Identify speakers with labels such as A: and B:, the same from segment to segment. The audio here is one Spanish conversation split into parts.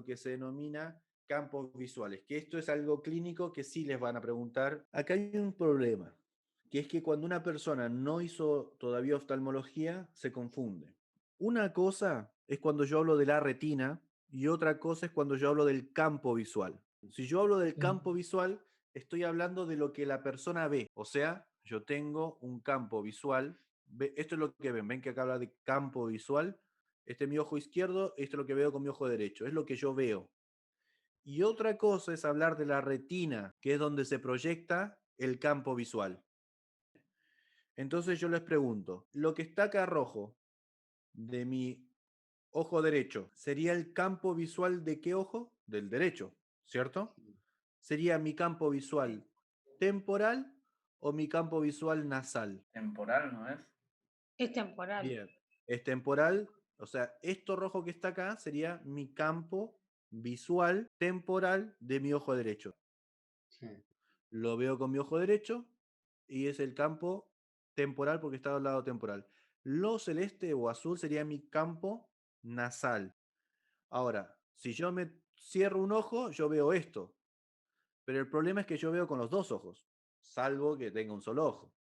A: que se denomina campos visuales, que esto es algo clínico que sí les van a preguntar. Acá hay un problema, que es que cuando una persona no hizo todavía oftalmología, se confunde. Una cosa es cuando yo hablo de la retina y otra cosa es cuando yo hablo del campo visual. Si yo hablo del campo visual, estoy hablando de lo que la persona ve. O sea, yo tengo un campo visual. Esto es lo que ven. Ven que acá habla de campo visual. Este es mi ojo izquierdo, esto es lo que veo con mi ojo derecho. Es lo que yo veo. Y otra cosa es hablar de la retina, que es donde se proyecta el campo visual. Entonces yo les pregunto, lo que está acá rojo de mi ojo derecho, ¿sería el campo visual de qué ojo? Del derecho, ¿cierto? ¿Sería mi campo visual temporal o mi campo visual nasal?
B: Temporal, ¿no es?
C: Es temporal.
A: Bien, es temporal, o sea, esto rojo que está acá sería mi campo visual temporal de mi ojo derecho.
D: Sí.
A: Lo veo con mi ojo derecho y es el campo temporal porque está al lado temporal. Lo celeste o azul sería mi campo nasal. Ahora, si yo me cierro un ojo, yo veo esto. Pero el problema es que yo veo con los dos ojos, salvo que tenga un solo ojo.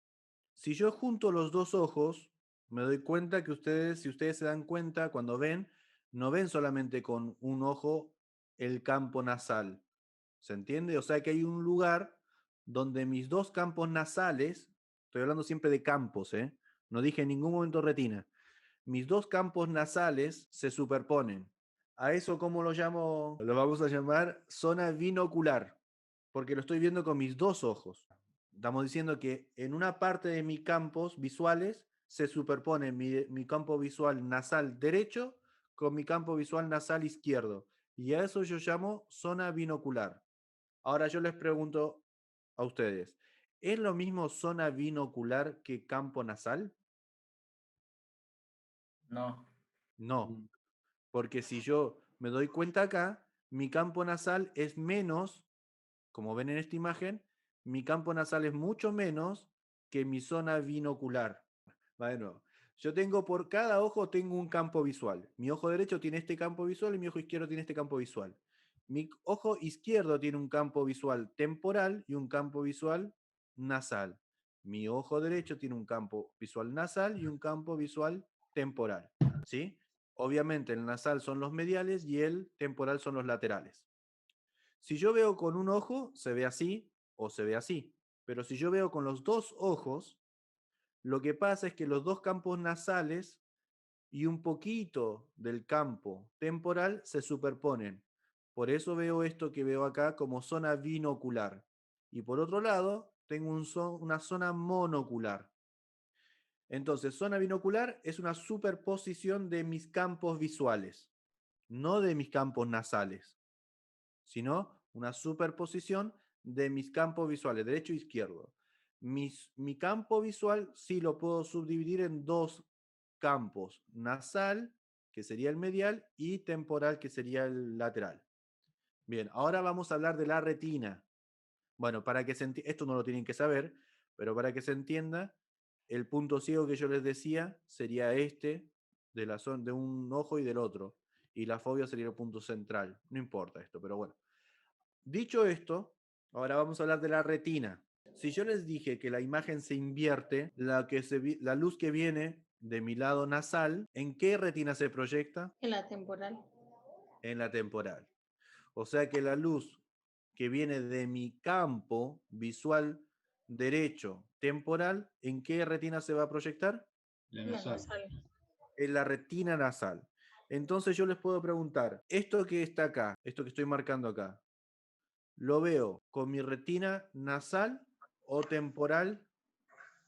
A: Si yo junto los dos ojos, me doy cuenta que ustedes, si ustedes se dan cuenta, cuando ven, no ven solamente con un ojo el campo nasal. ¿Se entiende? O sea que hay un lugar donde mis dos campos nasales, estoy hablando siempre de campos, ¿eh? No dije en ningún momento retina. Mis dos campos nasales se superponen. A eso, ¿cómo lo llamo? Lo vamos a llamar zona binocular, porque lo estoy viendo con mis dos ojos. Estamos diciendo que en una parte de mis campos visuales se superpone mi campo visual nasal derecho con mi campo visual nasal izquierdo. Y a eso yo llamo zona binocular. Ahora yo les pregunto a ustedes, ¿es lo mismo zona binocular que campo nasal?
B: No.
A: No, porque si yo me doy cuenta acá, mi campo nasal es menos, como ven en esta imagen, mi campo nasal es mucho menos que mi zona binocular. Va de nuevo. Yo tengo por cada ojo tengo un campo visual. Mi ojo derecho tiene este campo visual y mi ojo izquierdo tiene este campo visual. Mi ojo izquierdo tiene un campo visual temporal y un campo visual nasal. Mi ojo derecho tiene un campo visual nasal y un campo visual temporal. ¿Sí? Obviamente el nasal son los mediales y el temporal son los laterales. Si yo veo con un ojo, se ve así o se ve así. Pero si yo veo con los dos ojos, lo que pasa es que los dos campos nasales y un poquito del campo temporal se superponen. Por eso veo esto que veo acá como zona binocular. Y por otro lado, tengo una zona monocular. Entonces, zona binocular es una superposición de mis campos visuales, no de mis campos nasales, sino una superposición de mis campos visuales, derecho e izquierdo. Mi campo visual sí lo puedo subdividir en dos campos, nasal, que sería el medial, y temporal, que sería el lateral. Bien, ahora vamos a hablar de la retina. Bueno, para que esto no lo tienen que saber, pero para que se entienda, el punto ciego que yo les decía sería este, de la zona de un ojo y del otro, y la fobia sería el punto central. No importa esto, pero bueno. Dicho esto, ahora vamos a hablar de la retina. Si yo les dije que la imagen se invierte, la luz que viene de mi lado nasal, ¿en qué retina se proyecta?
C: En la temporal.
A: En la temporal. O sea que la luz que viene de mi campo visual derecho temporal, ¿en qué retina se va a proyectar?
D: La
C: La
D: nasal.
C: nasal.
A: En la retina nasal. Entonces yo les puedo preguntar, esto que está acá, esto que estoy marcando acá, ¿lo veo con mi retina nasal o temporal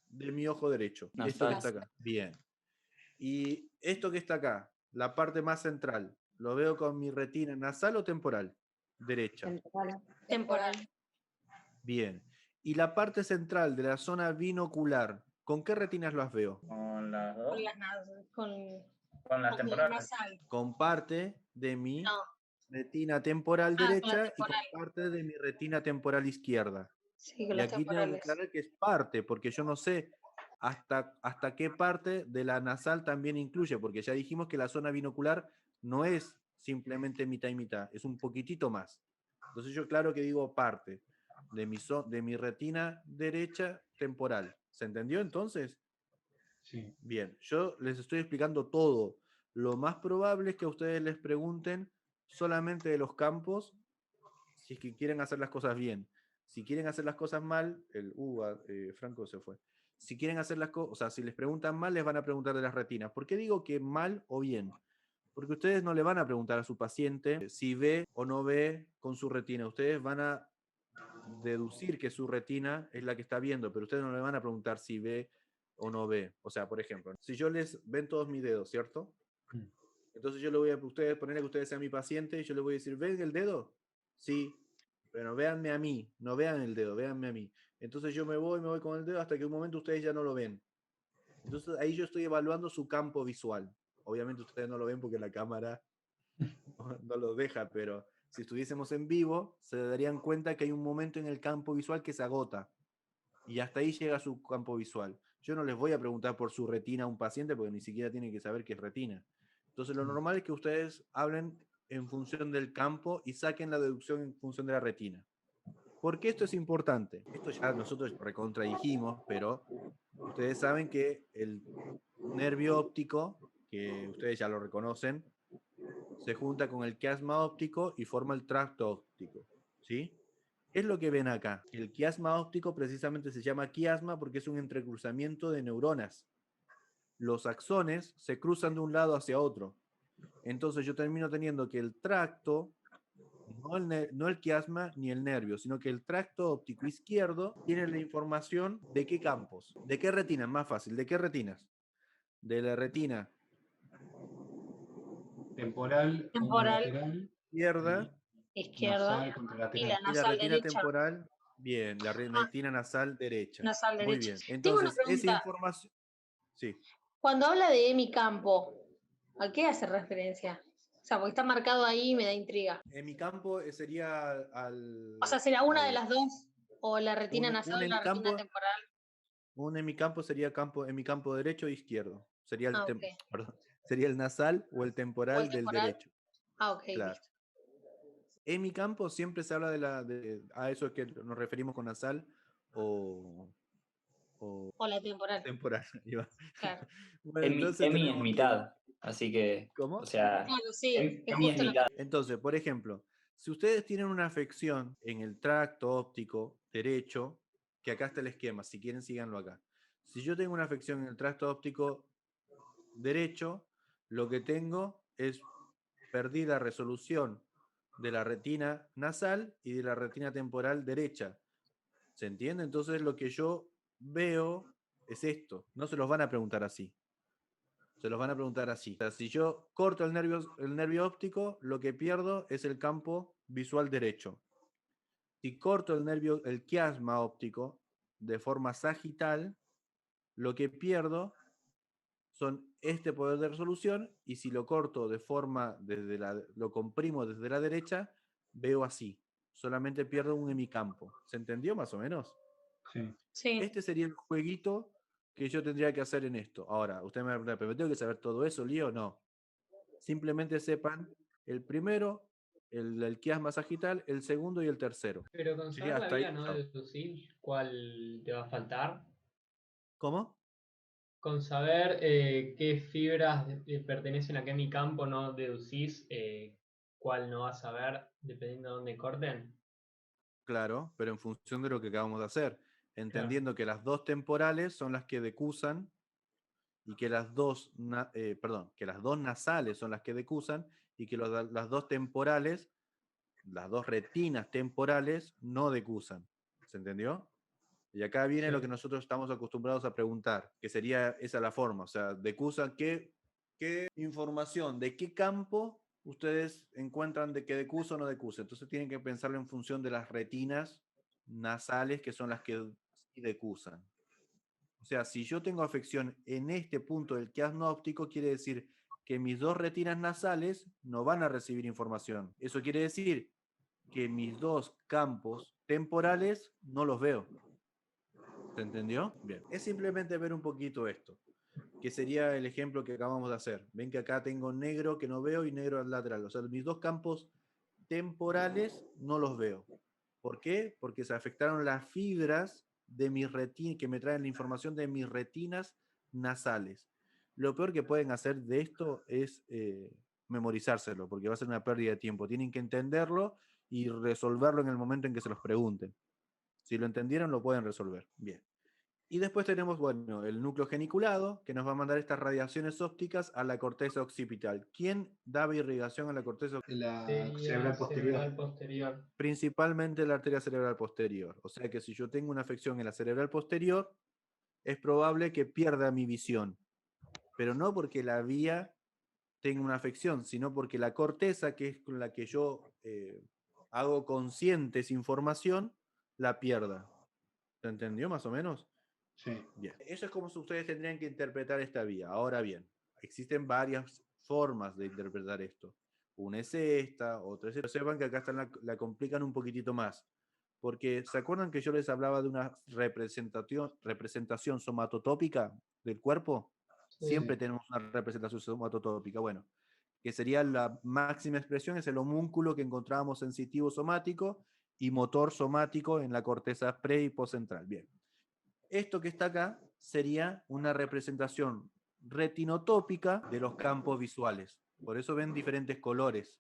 A: de mi ojo derecho? Esto que
B: Nasal.
A: está acá. Bien. Y esto que está acá, la parte más central, ¿lo veo con mi retina nasal o temporal? Derecha.
C: Temporal.
A: Bien. Y la parte central de la zona binocular, ¿con qué retinas las veo?
B: Con las dos.
C: Con la nasal.
B: Con las
C: Con la
B: temporales.
C: nasal.
A: Con parte de mi
C: No.
A: retina temporal
C: Con la
A: derecha y con
C: temporal.
A: parte de mi retina temporal izquierda.
C: Sí, con
A: Y
C: las
A: aquí tengo que
C: temporales.
A: aclarar que es parte, porque yo no sé hasta qué parte de la nasal también incluye, porque ya dijimos que la zona binocular no es simplemente mitad y mitad, es un poquitito más. Entonces yo claro que digo parte de mi retina derecha temporal. ¿Se entendió entonces?
D: Sí.
A: Bien, yo les estoy explicando todo. Lo más probable es que a ustedes les pregunten solamente de los campos si es que quieren hacer las cosas bien. Si quieren hacer las cosas mal, Franco se fue. Si quieren hacer las cosas, o sea, si les preguntan mal, les van a preguntar de las retinas. ¿Por qué digo que mal o bien? Porque ustedes no le van a preguntar a su paciente si ve o no ve con su retina. Ustedes van a deducir que su retina es la que está viendo, pero ustedes no le van a preguntar si ve o no ve. O sea, por ejemplo, si yo les ven todos mis dedos, ¿cierto?
D: Mm.
A: Entonces yo le voy a ustedes ponerle que ustedes sean mi paciente y yo les voy a decir, ¿ven el dedo? Sí, pero véanme a mí, no vean el dedo, véanme a mí. Entonces yo me voy con el dedo hasta que un momento ustedes ya no lo ven. Entonces ahí yo estoy evaluando su campo visual. Obviamente ustedes no lo ven porque la cámara no lo deja, pero si estuviésemos en vivo, se darían cuenta que hay un momento en el campo visual que se agota. Y hasta ahí llega su campo visual. Yo no les voy a preguntar por su retina a un paciente porque ni siquiera tienen que saber qué es retina. Entonces lo normal es que ustedes hablen en función del campo y saquen la deducción en función de la retina. ¿Por qué esto es importante? Esto ya nosotros recontradijimos, pero ustedes saben que el nervio óptico, que ustedes ya lo reconocen, se junta con el quiasma óptico y forma el tracto óptico. ¿Sí? ¿Qué es lo que ven acá? El quiasma óptico precisamente se llama quiasma porque es un entrecruzamiento de neuronas. Los axones se cruzan de un lado hacia otro. Entonces yo termino teniendo que el tracto, no el quiasma ni el nervio, sino que el tracto óptico izquierdo tiene la información de qué campos, de qué retinas, más fácil, de qué retinas. De la retina
D: Temporal,
C: Temporal.
D: lateral,
A: izquierda
C: Izquierda
D: nasal,
C: y
D: contralateral.
C: la
A: y la
C: nasal
A: retina
C: derecha.
A: temporal, bien, la retina nasal derecha.
C: Nasal
A: Muy
C: derecha.
A: bien.
C: Tengo una
A: Entonces, esa
C: pregunta.
A: información, sí.
C: Cuando habla de hemicampo, ¿a qué hace referencia? O sea, porque está marcado ahí y me da intriga.
A: En mi campo sería
C: O sea, ¿será una de
A: al
C: las dos? ¿O la retina
A: un
C: nasal o la retina temporal?
A: en mi campo sería en mi campo derecho e izquierdo. Sería
C: Ah, ok.
A: perdón, sería el nasal o el
C: ¿O el
A: temporal del
C: temporal?
A: derecho.
C: Ah, ok,
A: Claro.
C: listo.
A: En mi campo siempre se habla a eso que nos referimos con nasal o, o
C: O la temporal,
A: temporal. Ahí va.
C: claro.
A: Bueno,
B: Emi,
A: entonces
B: Emi es
A: tenemos que.
B: mitad, así que,
A: ¿Cómo?
B: o sea,
C: Claro, sí, es
B: Emi es
C: justo lo que...
B: mitad.
A: Entonces, por ejemplo, si ustedes tienen una afección en el tracto óptico derecho, que acá está el esquema, si quieren síganlo acá. Si yo tengo una afección en el tracto óptico derecho, lo que tengo es perdida resolución de la retina nasal y de la retina temporal derecha. ¿Se entiende? Entonces lo que yo veo es esto. No se los van a preguntar así. Se los van a preguntar así. O sea, si yo corto el nervio óptico, lo que pierdo es el campo visual derecho. Si corto el quiasma óptico de forma sagital, lo que pierdo son este poder de resolución y si lo corto de forma, lo comprimo desde la derecha, veo así. Solamente pierdo un hemicampo. ¿Se entendió más o menos?
D: Sí.
C: Sí,
A: Este sería el jueguito que yo tendría que hacer en esto. Ahora, usted me pregunta, ¿pero tengo que saber todo eso, Lío? No. Simplemente sepan el primero, el quiasma sagital, el segundo y el tercero.
E: Pero con
A: Sí,
E: saber la
A: hasta ahí.
E: vía no
A: Chao.
E: deducir cuál te va a faltar.
A: ¿Cómo?
E: Con saber qué fibras pertenecen a qué mi campo no deducís cuál no vas a ver dependiendo de dónde corten.
A: Claro, pero en función de lo que acabamos de hacer.
E: Claro.
A: Entendiendo que las dos temporales son las que decusan y que que las dos nasales son las que decusan y que las dos temporales, las dos retinas temporales no decusan. ¿Se entendió? Y acá viene lo que
E: Sí.
A: nosotros estamos acostumbrados a preguntar, que sería esa la forma, o sea, decusan qué información, de qué campo ustedes encuentran de que decusa o no decusa. Entonces tienen que pensarlo en función de las retinas nasales, que son las que sí decusan. O sea, si yo tengo afección en este punto del quiasma óptico, quiere decir que mis dos retinas nasales no van a recibir información. Eso quiere decir que mis dos campos temporales no los veo. ¿Se entendió? Bien. Es simplemente ver un poquito esto. que sería el ejemplo que acabamos de hacer. Ven que acá tengo negro que no veo y negro al lateral. O sea, mis dos campos temporales no los veo. ¿Por qué? Porque se afectaron las fibras de mis retinas, que me traen la información de mis retinas nasales. Lo peor que pueden hacer de esto es memorizárselo, porque va a ser una pérdida de tiempo. Tienen que entenderlo y resolverlo en el momento en que se los pregunten. Si lo entendieron, lo pueden resolver. Bien. Y después tenemos, bueno, el núcleo geniculado, que nos va a mandar estas radiaciones ópticas a la corteza occipital. ¿Quién daba irrigación a la corteza occipital?
D: La
E: Arteria
D: cerebral posterior.
E: cerebral posterior.
A: Principalmente la arteria cerebral posterior. O sea que si yo tengo una afección en la cerebral posterior, es probable que pierda mi visión. Pero no porque la vía tenga una afección, sino porque la corteza, que es con la que yo hago consciente esa información, la pierda. ¿Se entendió más o menos?
D: Sí.
A: Bien. Eso es como si ustedes tendrían que interpretar esta vía. Ahora bien, existen varias formas de interpretar esto. Una es esta, otra es esta. Sepan que acá están la complican un poquitito más. Porque, ¿se acuerdan que yo les hablaba de una representación somatotópica del cuerpo?
E: Sí.
A: Siempre tenemos una representación somatotópica. Bueno, que sería la máxima expresión, es el homúnculo que encontrábamos sensitivo somático y motor somático en la corteza pre y postcentral. Bien. Esto que está acá sería una representación retinotópica de los campos visuales. Por eso ven diferentes colores.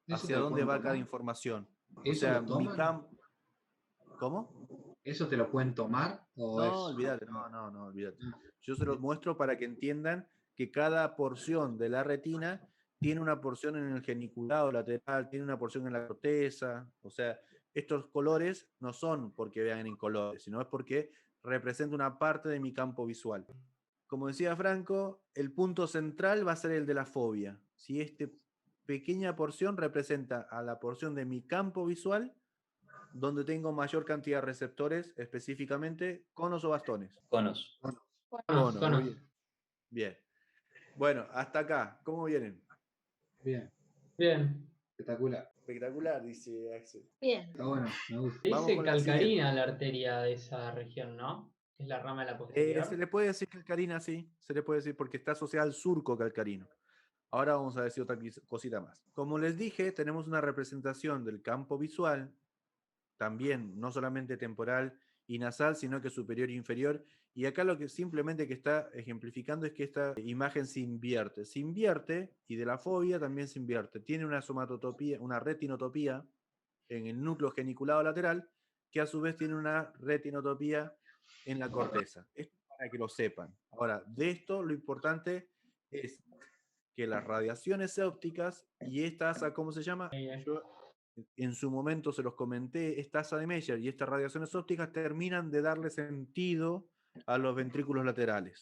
D: ¿Eso
A: Hacia
D: te lo
A: dónde
D: pueden
A: va cada
D: tomar?
A: información. O
D: ¿Eso
A: sea,
D: lo
A: mi
D: toman?
A: campo... ¿Cómo?
D: ¿Eso te lo pueden tomar? ¿O
A: No,
D: es...
A: olvídate, no, olvídate.
D: Ah,
A: Yo se los muestro para que entiendan que cada porción de la retina tiene una porción en el geniculado lateral, tiene una porción en la corteza. O sea, estos colores no son porque vean en colores, sino es porque representa una parte de mi campo visual. Como decía Franco, el punto central va a ser el de la fobia. Si esta pequeña porción representa a la porción de mi campo visual, donde tengo mayor cantidad de receptores, específicamente conos o bastones.
B: Conos.
A: Conos, muy
E: Conos.
A: bien. Bien. Bueno, hasta acá. ¿Cómo vienen?
D: bien,
E: Bien.
D: espectacular.
A: Espectacular, dice Axel.
C: Bien.
D: Está bueno, me gusta.
A: Vamos
E: Dice
A: con la siguiente.
E: calcarina la arteria de esa región, ¿no? Es la rama de la posterior.
A: Se le puede decir calcarina, sí. Se le puede decir porque está asociada al surco calcarino. Ahora vamos a decir otra cosita más. Como les dije, tenemos una representación del campo visual, también no solamente temporal y nasal, sino que superior e inferior. Y acá lo que simplemente que está ejemplificando es que esta imagen se invierte. Se invierte y de la fobia también se invierte. Tiene una somatotopía, una retinotopía en el núcleo geniculado lateral, que a su vez tiene una retinotopía en la corteza. Esto para que lo sepan. Ahora, de esto lo importante es que las radiaciones ópticas y esta asa, ¿cómo se llama? Yo en su momento se los comenté, esta asa de Meyer y estas radiaciones ópticas terminan de darle sentido a los ventrículos laterales.